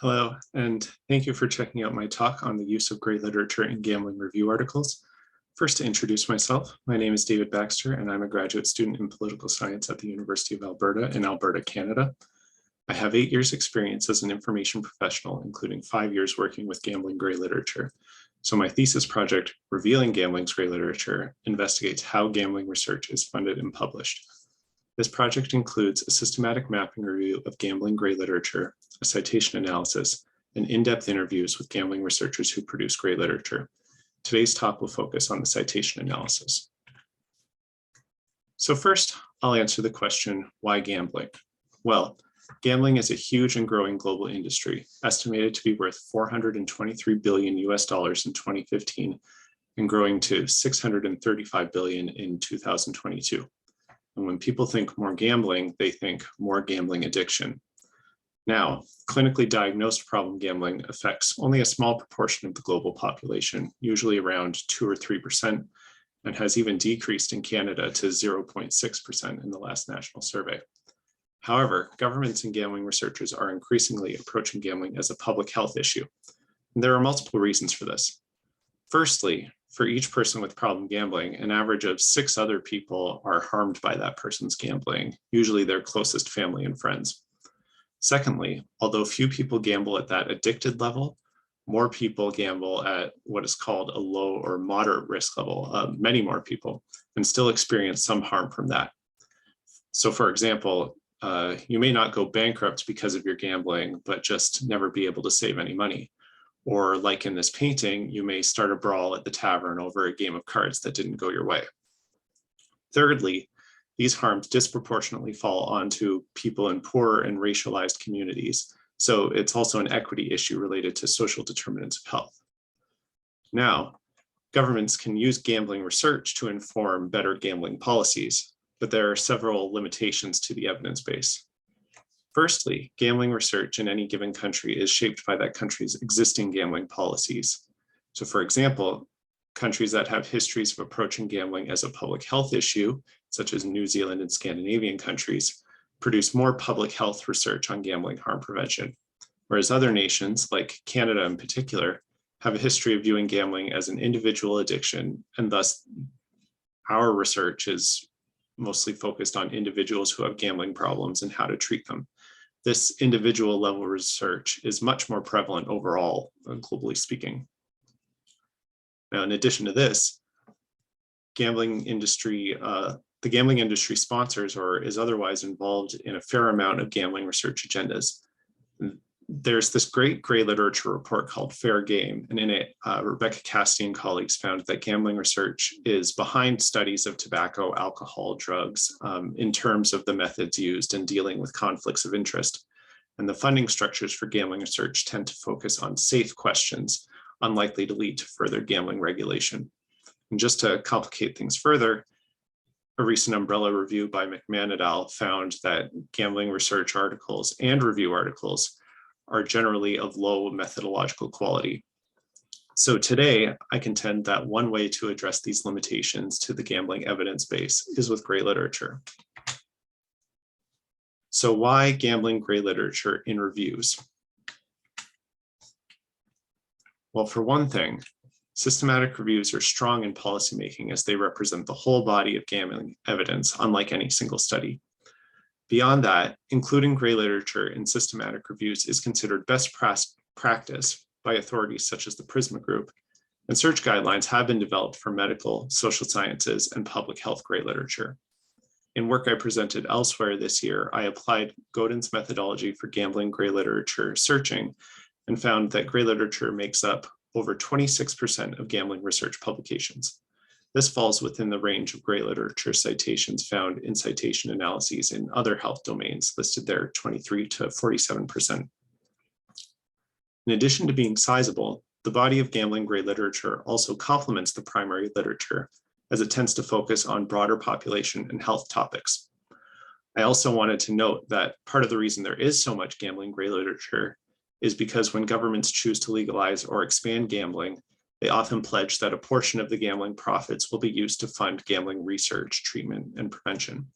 Hello, and thank you for checking out my talk on the use of gray literature in gambling review articles. First, to introduce myself, my name is David Baxter, and I'm a graduate student in political science at the University of Alberta in Alberta, Canada. I have 8 years experience as an information professional, including 5 years working with gambling gray literature. So my thesis project, Revealing Gambling's Gray Literature, investigates how gambling research is funded and published. This project includes a systematic mapping review of gambling gray literature, a citation analysis, and in-depth interviews with gambling researchers who produce gray literature. Today's talk will focus on the citation analysis. So first, I'll answer the question, why gambling? Well, gambling is a huge and growing global industry, estimated to be worth $423 billion in 2015 and growing to $635 billion in 2022. And when people think more gambling, they think more gambling addiction. Now, clinically diagnosed problem gambling affects only a small proportion of the global population, usually around 2 or 3%, and has even decreased in Canada to 0.6% in the last national survey. However, governments and gambling researchers are increasingly approaching gambling as a public health issue. And there are multiple reasons for this. Firstly, for each person with problem gambling, an average of 6 other people are harmed by that person's gambling, usually their closest family and friends. Secondly, although few people gamble at that addicted level, more people gamble at what is called a low or moderate risk level, many more people, and still experience some harm from that. So for example, you may not go bankrupt because of your gambling, but just never be able to save any money. Or like in this painting, you may start a brawl at the tavern over a game of cards that didn't go your way. Thirdly, these harms disproportionately fall onto people in poorer and racialized communities. So it's also an equity issue related to social determinants of health. Now, governments can use gambling research to inform better gambling policies, but there are several limitations to the evidence base. Firstly, gambling research in any given country is shaped by that country's existing gambling policies. So for example, countries that have histories of approaching gambling as a public health issue, such as New Zealand and Scandinavian countries, produce more public health research on gambling harm prevention, whereas other nations, like Canada in particular, have a history of viewing gambling as an individual addiction, and thus our research is mostly focused on individuals who have gambling problems and how to treat them. This individual level research is much more prevalent overall, globally speaking. Now, in addition to this, the gambling industry sponsors or is otherwise involved in a fair amount of gambling research agendas. There's this great gray literature report called Fair Game, and in it, Rebecca Cassidy and colleagues found that gambling research is behind studies of tobacco, alcohol, drugs, in terms of the methods used in dealing with conflicts of interest. And the funding structures for gambling research tend to focus on safe questions, unlikely to lead to further gambling regulation. And just to complicate things further, a recent umbrella review by McMahon et al. Found that gambling research articles and review articles are generally of low methodological quality. So today, I contend that one way to address these limitations to the gambling evidence base is with gray literature. So why gambling gray literature in reviews? Well, for one thing, systematic reviews are strong in policymaking as they represent the whole body of gambling evidence, unlike any single study. Beyond that, including gray literature in systematic reviews is considered best practice by authorities such as the Prisma Group, and search guidelines have been developed for medical, social sciences, and public health gray literature. In work I presented elsewhere this year, I applied Godin's methodology for gambling gray literature searching and found that gray literature makes up over 26% of gambling research publications. This falls within the range of gray literature citations found in citation analyses in other health domains, listed there 23 to 47%. In addition to being sizable, the body of gambling gray literature also complements the primary literature, as it tends to focus on broader population and health topics. I also wanted to note that part of the reason there is so much gambling gray literature is because when governments choose to legalize or expand gambling, they often pledge that a portion of the gambling profits will be used to fund gambling research, treatment, and prevention.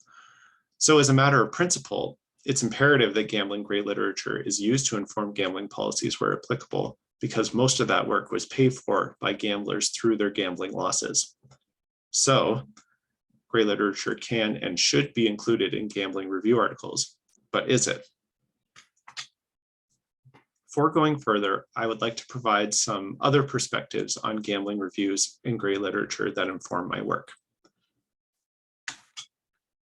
So as a matter of principle, It's imperative that gambling gray literature is used to inform gambling policies where applicable, because most of that work was paid for by gamblers through their gambling losses. So, gray literature can and should be included in gambling review articles, but is it? Before going further, I would like to provide some other perspectives on gambling reviews in gray literature that inform my work.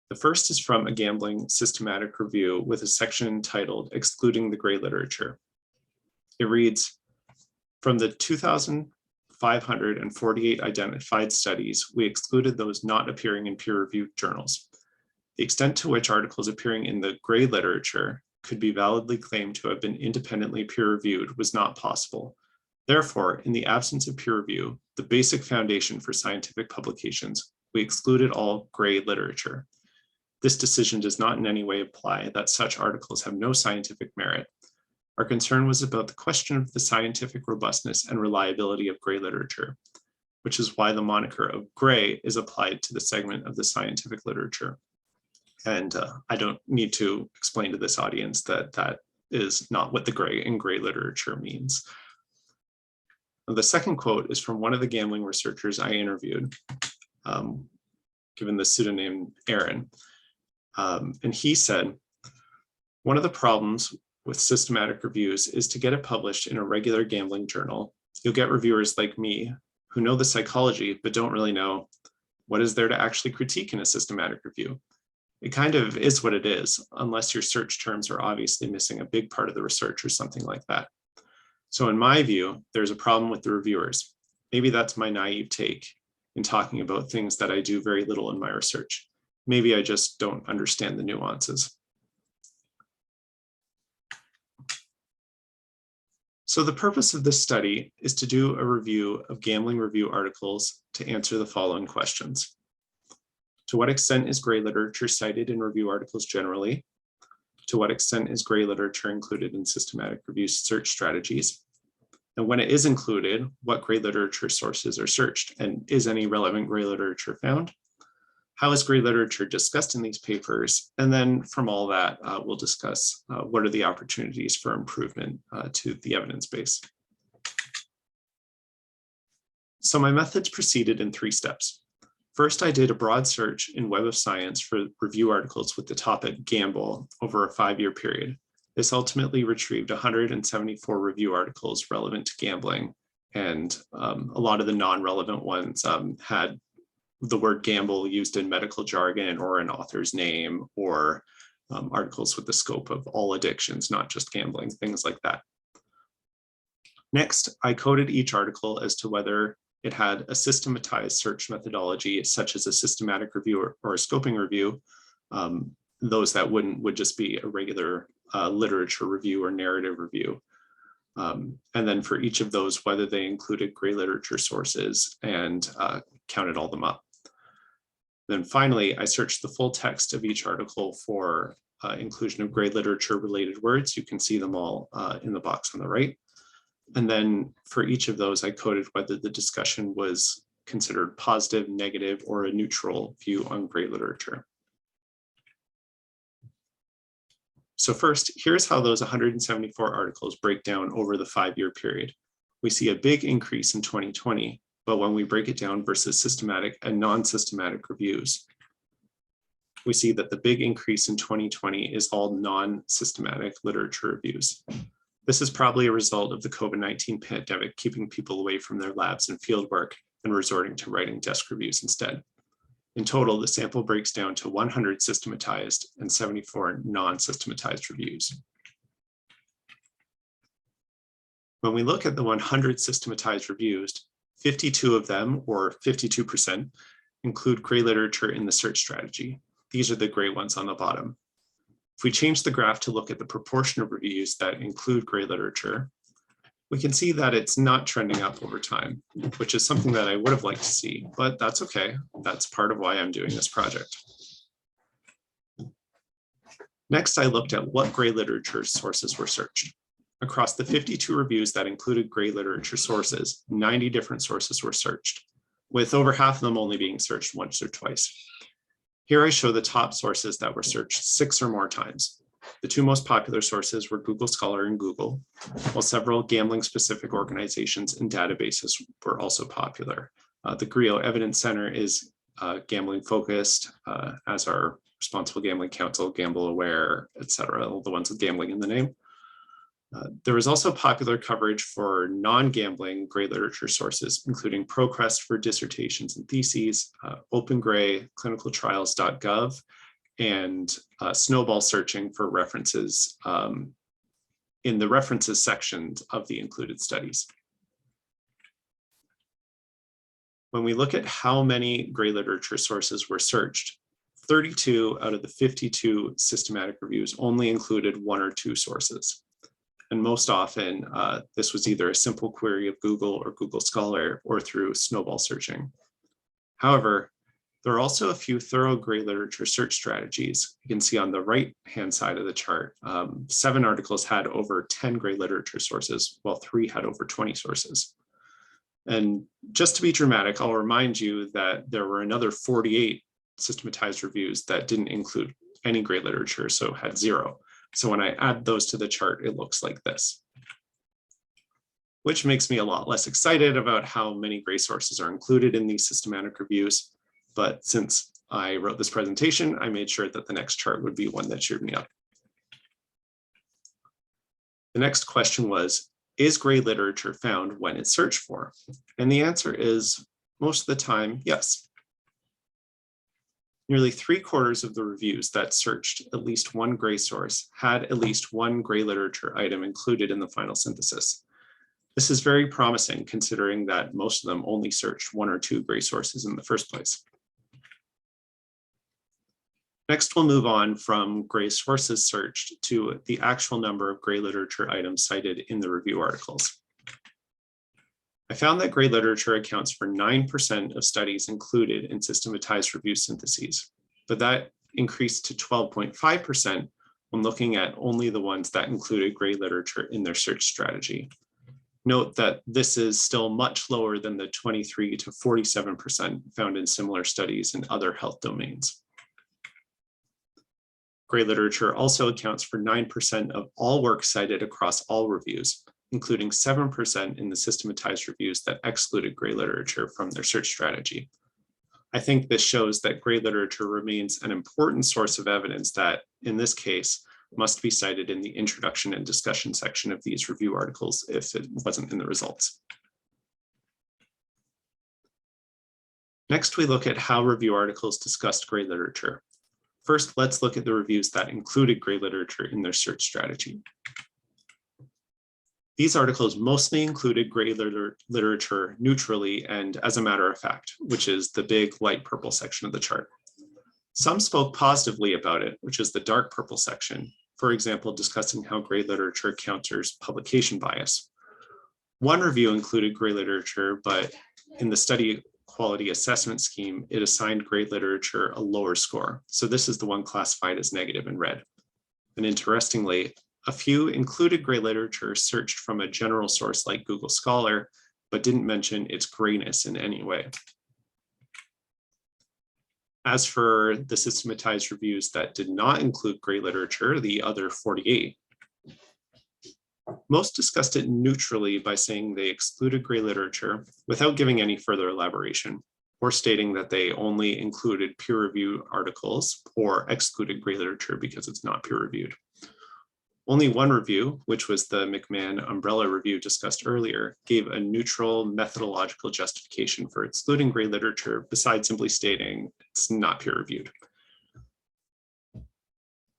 The first is from a gambling systematic review with a section titled Excluding the Gray Literature. It reads, from the 2,548 identified studies, we excluded those not appearing in peer-reviewed journals. The extent to which articles appearing in the gray literature could be validly claimed to have been independently peer-reviewed was not possible. Therefore, in the absence of peer review, the basic foundation for scientific publications, we excluded all gray literature. This decision does not in any way imply that such articles have no scientific merit. Our concern was about the question of the scientific robustness and reliability of gray literature, which is why the moniker of gray is applied to the segment of the scientific literature. And I don't need to explain to this audience that that is not what the gray in gray literature means. The second quote is from one of the gambling researchers I interviewed, given the pseudonym Aaron. And he said, one of the problems with systematic reviews is to get it published in a regular gambling journal. You'll get reviewers like me who know the psychology, but don't really know what is there to actually critique in a systematic review. It kind of is what it is, unless your search terms are obviously missing a big part of the research or something like that. So in my view, there's a problem with the reviewers. Maybe that's my naive take in talking about things that I do very little in my research. Maybe I just don't understand the nuances. So the purpose of this study is to do a review of gambling review articles to answer the following questions. To what extent is gray literature cited in review articles generally? To what extent is gray literature included in systematic review search strategies? And when it is included, what gray literature sources are searched? And is any relevant gray literature found? How is gray literature discussed in these papers? And then from all that, we'll discuss what are the opportunities for improvement to the evidence base. So my methods proceeded in 3 steps. First, I did a broad search in Web of Science for review articles with the topic gamble over a 5-year period. This ultimately retrieved 174 review articles relevant to gambling, and a lot of the non-relevant ones had the word gamble used in medical jargon or an author's name, or articles with the scope of all addictions, not just gambling, things like that. Next, I coded each article as to whether it had a systematized search methodology, such as a systematic review or a scoping review. Those that wouldn't would just be a regular literature review or narrative review. And then for each of those, whether they included gray literature sources, and counted all them up. Then finally, I searched the full text of each article for inclusion of gray literature related words. You can see them all in the box on the right. And then for each of those, I coded whether the discussion was considered positive, negative, or a neutral view on gray literature. So first, here's how those 174 articles break down over the 5-year period. We see a big increase in 2020, but when we break it down versus systematic and non-systematic reviews, we see that the big increase in 2020 is all non-systematic literature reviews. This is probably a result of the COVID-19 pandemic keeping people away from their labs and fieldwork and resorting to writing desk reviews instead. In total, the sample breaks down to 100 systematized and 74 non-systematized reviews. When we look at the 100 systematized reviews, 52 of them, or 52%, include gray literature in the search strategy. These are the gray ones on the bottom. If we change the graph to look at the proportion of reviews that include gray literature, we can see that it's not trending up over time, which is something that I would have liked to see, but that's okay. That's part of why I'm doing this project. Next, I looked at what gray literature sources were searched. Across the 52 reviews that included gray literature sources, 90 different sources were searched, with over half of them only being searched once or twice. Here I show the top sources that were searched 6 or more times. The two most popular sources were Google Scholar and Google, while several gambling-specific organizations and databases were also popular. The GRIO Evidence Center is gambling-focused, as are Responsible Gambling Council, Gamble Aware, etc., all the ones with gambling in the name. There was also popular coverage for non-gambling gray literature sources, including ProQuest for dissertations and theses, OpenGray, clinicaltrials.gov, and snowball searching for references in the references sections of the included studies. When we look at how many gray literature sources were searched, 32 out of the 52 systematic reviews only included one or two sources. And most often, this was either a simple query of Google or Google Scholar or through snowball searching. However, there are also a few thorough gray literature search strategies. You can see on the right-hand side of the chart, 7 articles had over 10 gray literature sources, while 3 had over 20 sources. And just to be dramatic, I'll remind you that there were another 48 systematized reviews that didn't include any gray literature, so had 0. So when I add those to the chart, it looks like this, which makes me a lot less excited about how many gray sources are included in these systematic reviews. But since I wrote this presentation, I made sure that the next chart would be one that cheered me up. The next question was, is gray literature found when it's searched for? And the answer is, most of the time, yes. Nearly 3/4 of the reviews that searched at least one gray source had at least one gray literature item included in the final synthesis. This is very promising considering that most of them only searched 1 or 2 gray sources in the first place. Next, we'll move on from gray sources searched to the actual number of gray literature items cited in the review articles. I found that gray literature accounts for 9% of studies included in systematized review syntheses, but that increased to 12.5% when looking at only the ones that included gray literature in their search strategy. Note that this is still much lower than the 23 to 47% found in similar studies in other health domains. Gray literature also accounts for 9% of all work cited across all reviews, including 7% in the systematized reviews that excluded gray literature from their search strategy. I think this shows that gray literature remains an important source of evidence that, in this case, must be cited in the introduction and discussion section of these review articles if it wasn't in the results. Next, we look at how review articles discussed gray literature. First, let's look at the reviews that included gray literature in their search strategy. These articles mostly included gray literature neutrally and as a matter of fact, which is the big light purple section of the chart. Some spoke positively about it, which is the dark purple section, for example, discussing how gray literature counters publication bias. One review included gray literature, but in the study quality assessment scheme, it assigned gray literature a lower score. So this is the one classified as negative in red. And interestingly, a few included gray literature searched from a general source like Google Scholar, but didn't mention its grayness in any way. As for the systematized reviews that did not include gray literature, the other 48, most discussed it neutrally by saying they excluded gray literature without giving any further elaboration, or stating that they only included peer-reviewed articles or excluded gray literature because it's not peer-reviewed. Only one review, which was the McMahon umbrella review discussed earlier, gave a neutral methodological justification for excluding gray literature besides simply stating it's not peer-reviewed.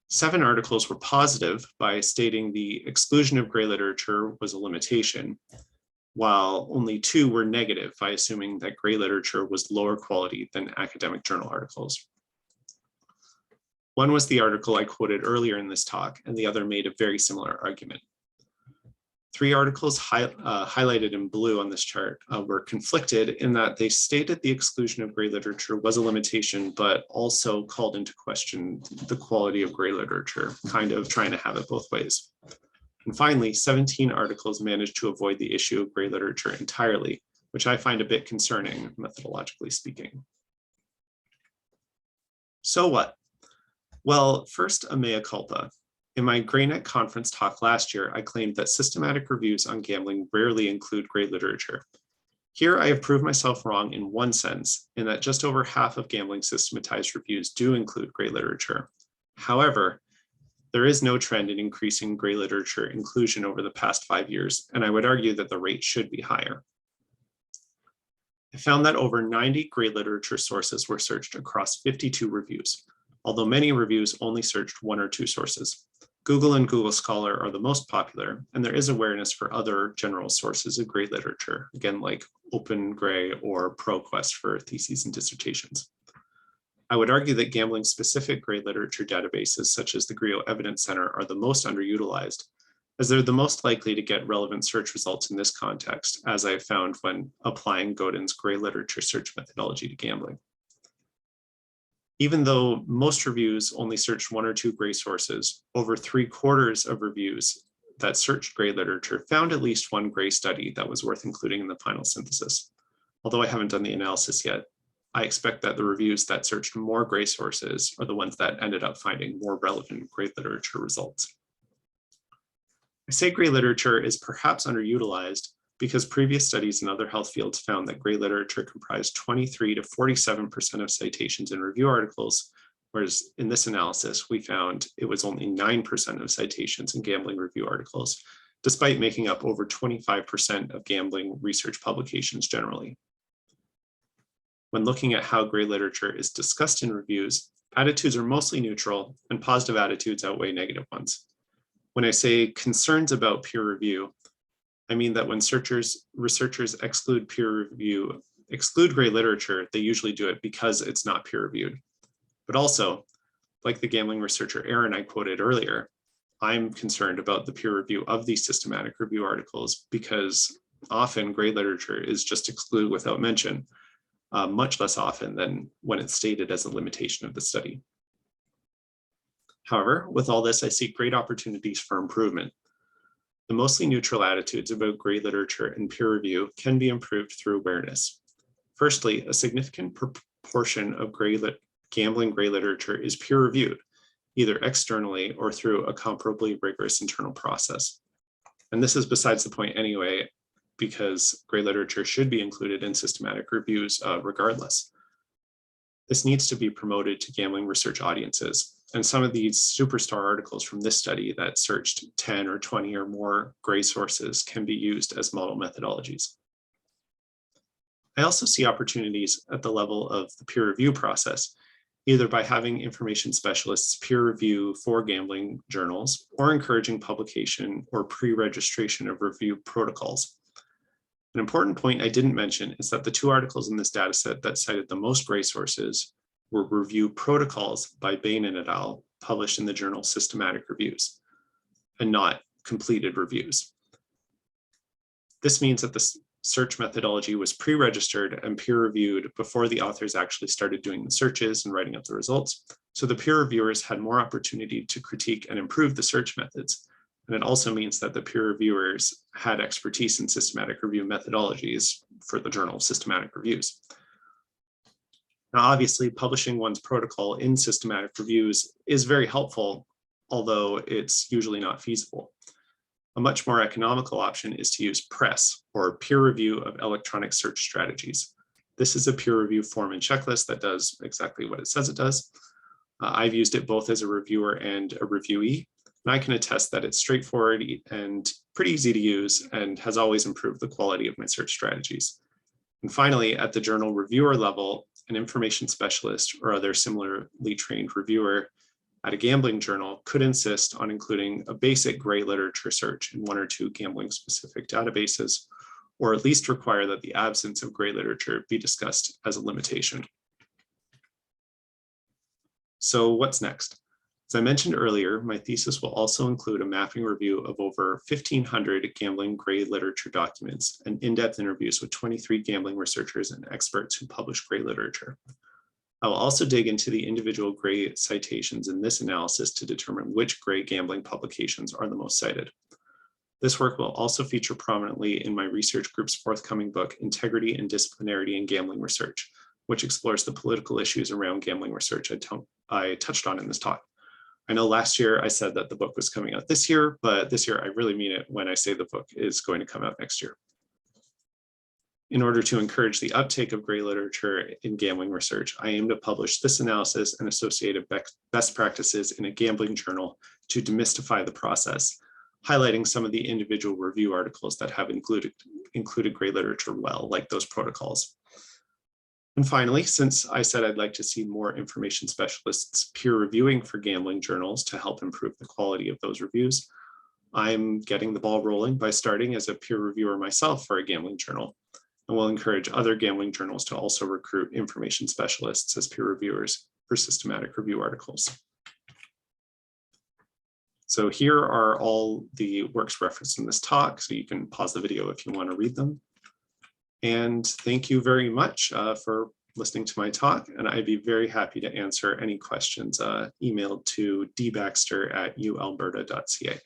7 articles were positive by stating the exclusion of gray literature was a limitation, while only 2 were negative by assuming that gray literature was lower quality than academic journal articles. One was the article I quoted earlier in this talk, and the other made a very similar argument. 3 articles highlighted in blue on this chart were conflicted in that they stated the exclusion of gray literature was a limitation, but also called into question the quality of gray literature, kind of trying to have it both ways. And finally, 17 articles managed to avoid the issue of gray literature entirely, which I find a bit concerning, methodologically speaking. So what? Well, first, a mea culpa. In my GrayNet conference talk last year, I claimed that systematic reviews on gambling rarely include gray literature. Here, I have proved myself wrong in one sense, in that just over half of gambling systematized reviews do include gray literature. However, there is no trend in increasing gray literature inclusion over the past 5 years, and I would argue that the rate should be higher. I found that over 90 gray literature sources were searched across 52 reviews, although many reviews only searched 1 or 2 sources. Google and Google Scholar are the most popular, and there is awareness for other general sources of gray literature, again, like Open Gray or ProQuest for theses and dissertations. I would argue that gambling-specific gray literature databases, such as the GRIO Evidence Center, are the most underutilized, as they're the most likely to get relevant search results in this context, as I have found when applying Godin's gray literature search methodology to gambling. Even though most reviews only searched 1 or 2 gray sources, over 3/4 of reviews that searched gray literature found at least 1 gray study that was worth including in the final synthesis. Although I haven't done the analysis yet, I expect that the reviews that searched more gray sources are the ones that ended up finding more relevant gray literature results. I say gray literature is perhaps underutilized because previous studies in other health fields found that gray literature comprised 23 to 47% of citations in review articles, whereas in this analysis, we found it was only 9% of citations in gambling review articles, despite making up over 25% of gambling research publications generally. When looking at how gray literature is discussed in reviews, attitudes are mostly neutral and positive attitudes outweigh negative ones. When I say concerns about peer review, I mean that when researchers exclude gray literature, they usually do it because it's not peer reviewed. But also, like the gambling researcher Aaron I quoted earlier, I'm concerned about the peer review of these systematic review articles because often gray literature is just excluded without mention, much less often than when it's stated as a limitation of the study. However, with all this, I see great opportunities for improvement. The mostly neutral attitudes about gray literature and peer review can be improved through awareness. Firstly, a significant proportion of gambling gray literature is peer reviewed, either externally or through a comparably rigorous internal process. And this is besides the point anyway, because gray literature should be included in systematic reviews regardless. This needs to be promoted to gambling research audiences. And some of these superstar articles from this study that searched 10 or 20 or more gray sources can be used as model methodologies. I also see opportunities at the level of the peer review process, either by having information specialists peer review for gambling journals or encouraging publication or pre-registration of review protocols. An important point I didn't mention is that the 2 articles in this dataset that cited the most gray sources were review protocols by Bain and et al. Published in the journal Systematic Reviews, and not completed reviews. This means that the search methodology was pre-registered and peer-reviewed before the authors actually started doing the searches and writing up the results. So the peer reviewers had more opportunity to critique and improve the search methods. And it also means that the peer reviewers had expertise in systematic review methodologies for the journal Systematic Reviews. Now, obviously, publishing one's protocol in systematic reviews is very helpful, although it's usually not feasible. A much more economical option is to use PRESS, or Peer Review of Electronic Search Strategies. This is a peer review form and checklist that does exactly what it says it does. I've used it both as a reviewer and a reviewee, and I can attest that it's straightforward and pretty easy to use and has always improved the quality of my search strategies. And finally, at the journal reviewer level, an information specialist or other similarly trained reviewer at a gambling journal could insist on including a basic gray literature search in 1 or 2 gambling specific databases, or at least require that the absence of gray literature be discussed as a limitation. So what's next? As I mentioned earlier, my thesis will also include a mapping review of over 1,500 gambling gray literature documents and in-depth interviews with 23 gambling researchers and experts who publish gray literature. I will also dig into the individual gray citations in this analysis to determine which gray gambling publications are the most cited. This work will also feature prominently in my research group's forthcoming book, Integrity and Disciplinarity in Gambling Research, which explores the political issues around gambling research I touched on in this talk. I know last year I said that the book was coming out this year, but this year I really mean it when I say the book is going to come out next year. In order to encourage the uptake of gray literature in gambling research, I aim to publish this analysis and associated best practices in a gambling journal to demystify the process, highlighting some of the individual review articles that have included gray literature well, like those protocols. And finally, since I said I'd like to see more information specialists peer reviewing for gambling journals to help improve the quality of those reviews, I'm getting the ball rolling by starting as a peer reviewer myself for a gambling journal, and will encourage other gambling journals to also recruit information specialists as peer reviewers for systematic review articles. So here are all the works referenced in this talk, so you can pause the video if you want to read them. And thank you very much for listening to my talk, and I'd be very happy to answer any questions emailed to dbaxter@ualberta.ca.